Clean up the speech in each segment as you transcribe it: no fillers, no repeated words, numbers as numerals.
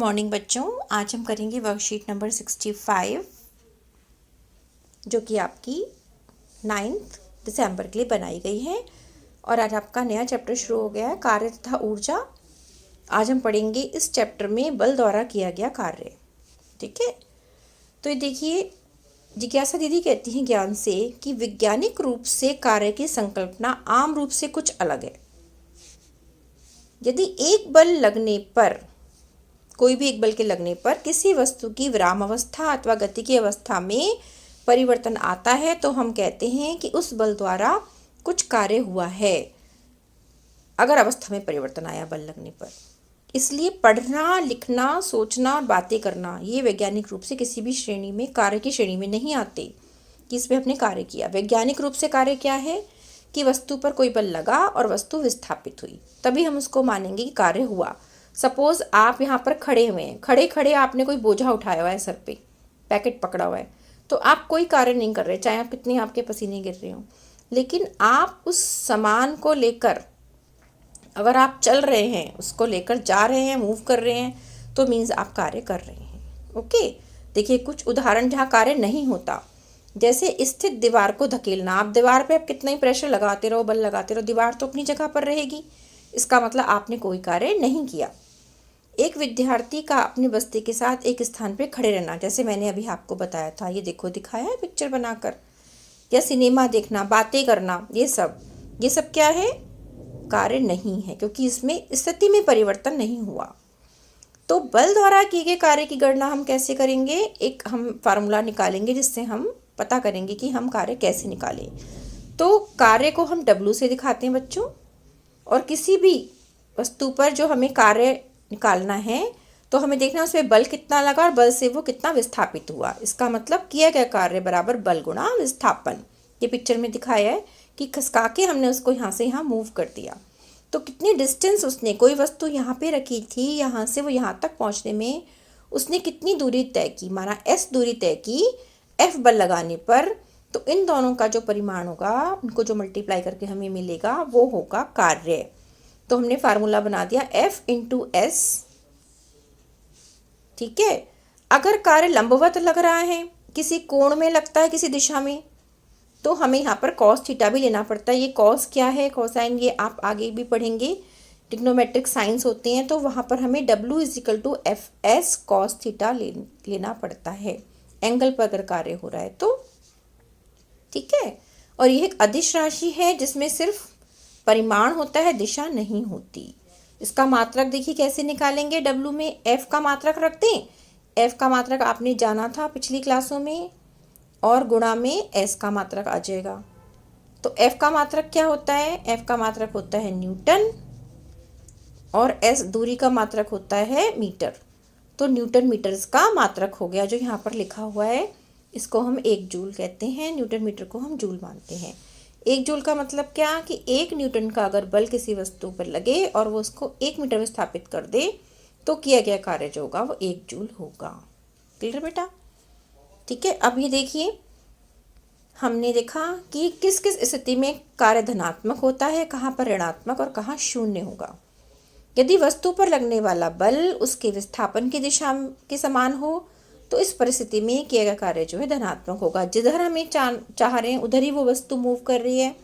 Morning बच्चों, आज हम करेंगे वर्कशीट नंबर 65 जो कि आपकी 9 दिसंबर के लिए बनाई गई है। और आज आपका नया चैप्टर शुरू हो गया है, कार्य तथा ऊर्जा। आज हम पढ़ेंगे इस चैप्टर में बल द्वारा किया गया कार्य। ठीक है, तो ये देखिए, जिज्ञासा दीदी कहती हैं ज्ञान से कि वैज्ञानिक रूप से कार्य की संकल्पना आम रूप से कुछ अलग है। यदि एक बल लगने पर, कोई भी एक बल के लगने पर किसी वस्तु की विराम अवस्था अथवा गति की अवस्था में परिवर्तन आता है तो हम कहते हैं कि उस बल द्वारा कुछ कार्य हुआ है, अगर अवस्था में परिवर्तन आया बल लगने पर। इसलिए पढ़ना, लिखना, सोचना और बातें करना ये वैज्ञानिक रूप से किसी भी श्रेणी में, कार्य की श्रेणी में नहीं आते कि इसमें हमने कार्य किया। वैज्ञानिक रूप से कार्य क्या है कि वस्तु पर कोई बल लगा और वस्तु विस्थापित हुई, तभी हम उसको मानेंगे कि कार्य हुआ। सपोज आप यहाँ पर खड़े हुए हैं, खड़े खड़े आपने कोई बोझा उठाया हुआ है, सर पे पैकेट पकड़ा हुआ है, तो आप कोई कार्य नहीं कर रहे, चाहे आप कितने आपके पसीने गिर रहे हो। लेकिन आप उस सामान को लेकर अगर आप चल रहे हैं, उसको लेकर जा रहे हैं, मूव कर रहे हैं, तो मीन्स आप कार्य कर रहे हैं। ओके, देखिए कुछ उदाहरण जहाँ कार्य नहीं होता, जैसे स्थित दीवार को धकेलना। आप दीवार पे आप कितना ही प्रेशर लगाते रहो, बल लगाते रहो, दीवार तो अपनी जगह पर रहेगी। इसका मतलब आपने कोई कार्य नहीं किया। एक विद्यार्थी का अपनी बस्ती के साथ एक स्थान पे खड़े रहना, जैसे मैंने अभी आपको बताया था, ये देखो दिखाया है पिक्चर बनाकर। या सिनेमा देखना, बातें करना, ये सब क्या है, कार्य नहीं है, क्योंकि इसमें स्थिति में परिवर्तन नहीं हुआ। तो बल द्वारा किए गए कार्य की गणना हम कैसे करेंगे, एक हम फार्मूला निकालेंगे जिससे हम पता करेंगे कि हम कार्य कैसे निकालें। तो कार्य को हम W से दिखाते हैं बच्चों, और किसी भी वस्तु पर जो हमें कार्य निकालना है तो हमें देखना उसमें बल कितना लगा और बल से वो कितना विस्थापित हुआ। इसका मतलब किया गया कार्य बराबर बल गुणा विस्थापन। ये पिक्चर में दिखाया है कि खसका के हमने उसको यहाँ से यहाँ मूव कर दिया, तो कितनी डिस्टेंस उसने, कोई वस्तु यहाँ पे रखी थी, यहाँ से वो यहाँ तक पहुँचने में उसने कितनी दूरी तय की, माना S दूरी तय की F बल लगाने पर, तो इन दोनों का जो परिमाण होगा, उनको जो मल्टीप्लाई करके हमें मिलेगा वो होगा कार्य। तो हमने फार्मूला बना दिया F इंटू S। ठीक है, अगर कार्य लंबवत लग रहा है, किसी कोण में लगता है, किसी दिशा में, तो हमें यहाँ पर cos थीटा भी लेना पड़ता है। ये cos क्या है, कोसाइन, ये आप आगे भी पढ़ेंगे, ट्रिग्नोमेट्रिक साइंस होते हैं, तो वहाँ पर हमें W is equal to F S cos theta लेना पड़ता है, एंगल पर अगर कार्य हो रहा है तो। ठीक है, और यह एक अदिश राशि है जिसमें सिर्फ परिमाण होता है, दिशा नहीं होती। इसका मात्रक देखिए कैसे निकालेंगे। W में F का मात्रक रख दें, F का मात्रक आपने जाना था पिछली क्लासों में, और गुणा में S का मात्रक आ जाएगा। तो F का मात्रक क्या होता है, F का मात्रक होता है न्यूटन, और S दूरी का मात्रक होता है मीटर। तो न्यूटन मीटर्स का मात्रक हो गया जो यहाँ पर लिखा हुआ है, इसको हम 1 जूल कहते हैं, न्यूटन मीटर को हम जूल मानते हैं। 1 जूल का मतलब क्या कि 1 न्यूटन का अगर बल किसी वस्तु पर लगे और वो उसको 1 मीटर में स्थापित कर दे, तो किया गया कार्य जो होगा वो 1 जूल होगा। क्लियर बेटा? ठीक है, अब ये देखिए, हमने देखा कि किस किस स्थिति में कार्य धनात्मक होता है, कहाँ पर ऋणात्मक और कहाँ शून्य होगा। यदि वस्तु पर लगने वाला बल उसके विस्थापन की दिशा के समान हो, तो इस परिस्थिति में किया गया कार्य जो है धनात्मक होगा। जिधर हमें चाह रहे हैं उधर ही वो वस्तु मूव कर रही है,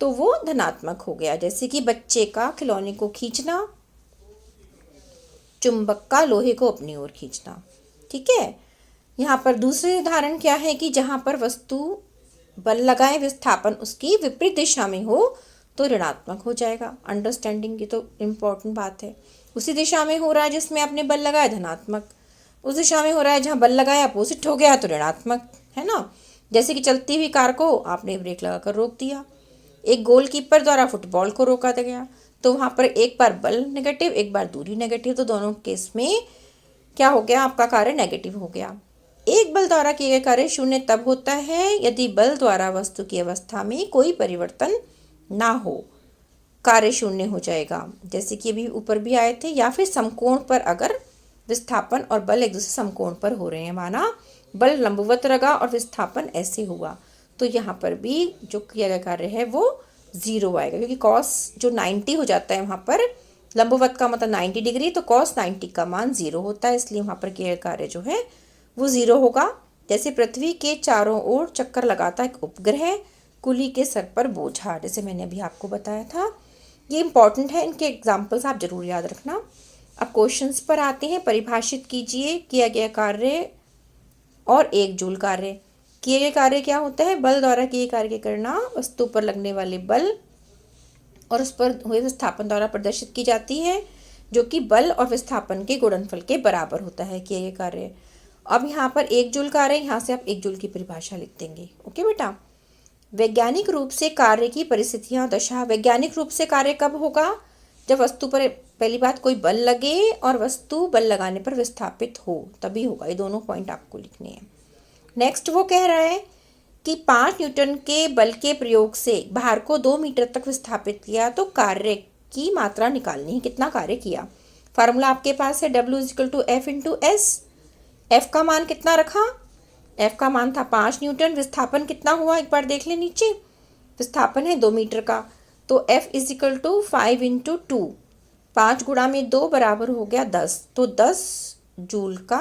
तो वो धनात्मक हो गया। जैसे कि बच्चे का खिलौने को खींचना, चुंबक का लोहे को अपनी ओर खींचना। ठीक है, यहाँ पर दूसरे उदाहरण क्या है कि जहाँ पर वस्तु बल लगाए, विस्थापन उसकी विपरीत दिशा में हो, तो ऋणात्मक हो जाएगा। अंडरस्टैंडिंग, ये तो इम्पोर्टेंट बात है। उसी दिशा में हो रहा है जिसमें आपने बल लगाया, धनात्मक। उस दिशा में हो रहा है जहाँ बल लगाया अपोजिट हो गया, तो ऋणात्मक, है ना। जैसे कि चलती हुई कार को आपने ब्रेक लगाकर रोक दिया, एक गोलकीपर द्वारा फुटबॉल को रोका गया, तो वहाँ पर एक बार बल नेगेटिव, एक बार दूरी नेगेटिव, तो दोनों केस में क्या हो गया, आपका कार्य नेगेटिव हो गया। एक बल द्वारा किए गए कार्य शून्य तब होता है यदि बल द्वारा वस्तु की अवस्था में कोई परिवर्तन ना हो, कार्य शून्य हो जाएगा। जैसे कि अभी ऊपर भी आए थे, या फिर समकोण पर अगर विस्थापन और बल एक दूसरे समकोण पर हो रहे हैं, माना बल लंबवत लगा और विस्थापन ऐसे हुआ, तो यहाँ पर भी जो किया गया कार्य है वो 0 आएगा, क्योंकि कॉस जो 90 हो जाता है वहाँ पर लंबवत का मतलब 90 डिग्री, तो cos 90 का मान 0 होता है, इसलिए वहाँ पर किया गया कार्य जो है वो 0 होगा। जैसे पृथ्वी के चारों ओर चक्कर लगाता एक उपग्रह, कुली के सर पर बोझा, जैसे मैंने अभी आपको बताया था। ये इंपॉर्टेंट है, इनके एग्जाम्पल्स आप जरूर याद रखना। अब क्वेश्चंस पर आते हैं। परिभाषित कीजिए किया गया कार्य और एक जूल कार्य। किए गए कार्य क्या होता है? बल द्वारा किए कार्य की गणना वस्तु पर लगने वाले बल और उस पर हुए विस्थापन द्वारा प्रदर्शित की जाती है, जो कि बल और विस्थापन के गुणनफल के बराबर होता है किए गए कार्य। अब यहाँ पर एक जूल कार्य, यहाँ से आप एक जूल की परिभाषा लिख देंगे। ओके बेटा। वैज्ञानिक रूप से कार्य की परिस्थितियाँ दशा। वैज्ञानिक रूप से कार्य कब होगा? जब वस्तु पर पहली बात कोई बल लगे और वस्तु बल लगाने पर विस्थापित हो, तभी होगा। ये दोनों पॉइंट आपको लिखने हैं। नेक्स्ट वो कह रहा है कि 5 न्यूटन के बल के प्रयोग से भार को 2 मीटर तक विस्थापित किया, तो कार्य की मात्रा निकालनी है, कितना कार्य किया। फार्मूला आपके पास है W = F × S। F का मान कितना रखा? F का मान था 5 न्यूटन। विस्थापन कितना हुआ एक बार देख ले नीचे, विस्थापन है 2 मीटर का, तो F = 5 × 2, 5 गुणा में 2 बराबर हो गया 10, तो 10 जूल का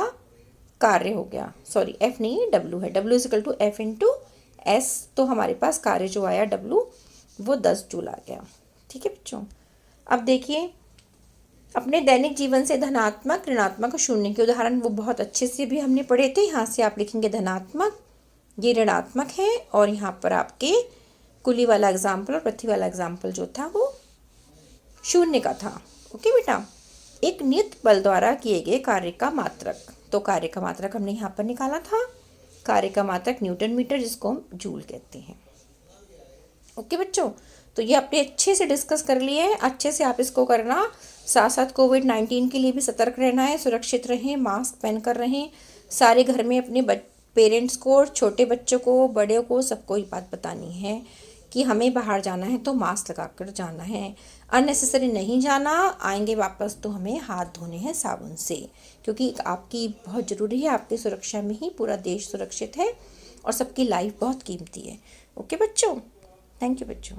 कार्य हो गया। सॉरी, F नहीं है, W है। W = F × S, तो हमारे पास कार्य जो आया W वो 10 जूल आ गया। ठीक है बच्चों। अब देखिए, अपने दैनिक जीवन से धनात्मक, ऋणात्मक और शून्य के उदाहरण वो बहुत अच्छे से भी हमने पढ़े थे। यहाँ से आप लिखेंगे धनात्मक, ये ऋणात्मक है, और यहाँ पर आपके कुली वाला एग्जाम्पल और पृथ्वी वाला एग्जाम्पल जो था वो शून्य का था। ओके बेटा। एक नियत बल द्वारा किए गए कार्य का मात्रक, तो कार्य का मात्रक हमने यहाँ पर निकाला था। कार्य का मात्रक न्यूटन मीटर, जिसको हम जूल कहते हैं। ओके बच्चों, तो ये आपने अच्छे से डिस्कस कर लिए हैं, अच्छे से आप इसको करना। साथ साथ कोविड-19 के लिए भी सतर्क रहना है, सुरक्षित रहें, मास्क पहन कर रहें। सारे घर में अपने पेरेंट्स को, छोटे बच्चों को, बड़े को, सबको ये बात बतानी है कि हमें बाहर जाना है तो मास्क लगा कर जाना है। अननेसेसरी नहीं जाना, आएंगे वापस तो हमें हाथ धोने हैं साबुन से, क्योंकि आपकी बहुत ज़रूरी है। आपकी सुरक्षा में ही पूरा देश सुरक्षित है और सबकी लाइफ बहुत कीमती है। ओके बच्चों, थैंक यू बच्चों।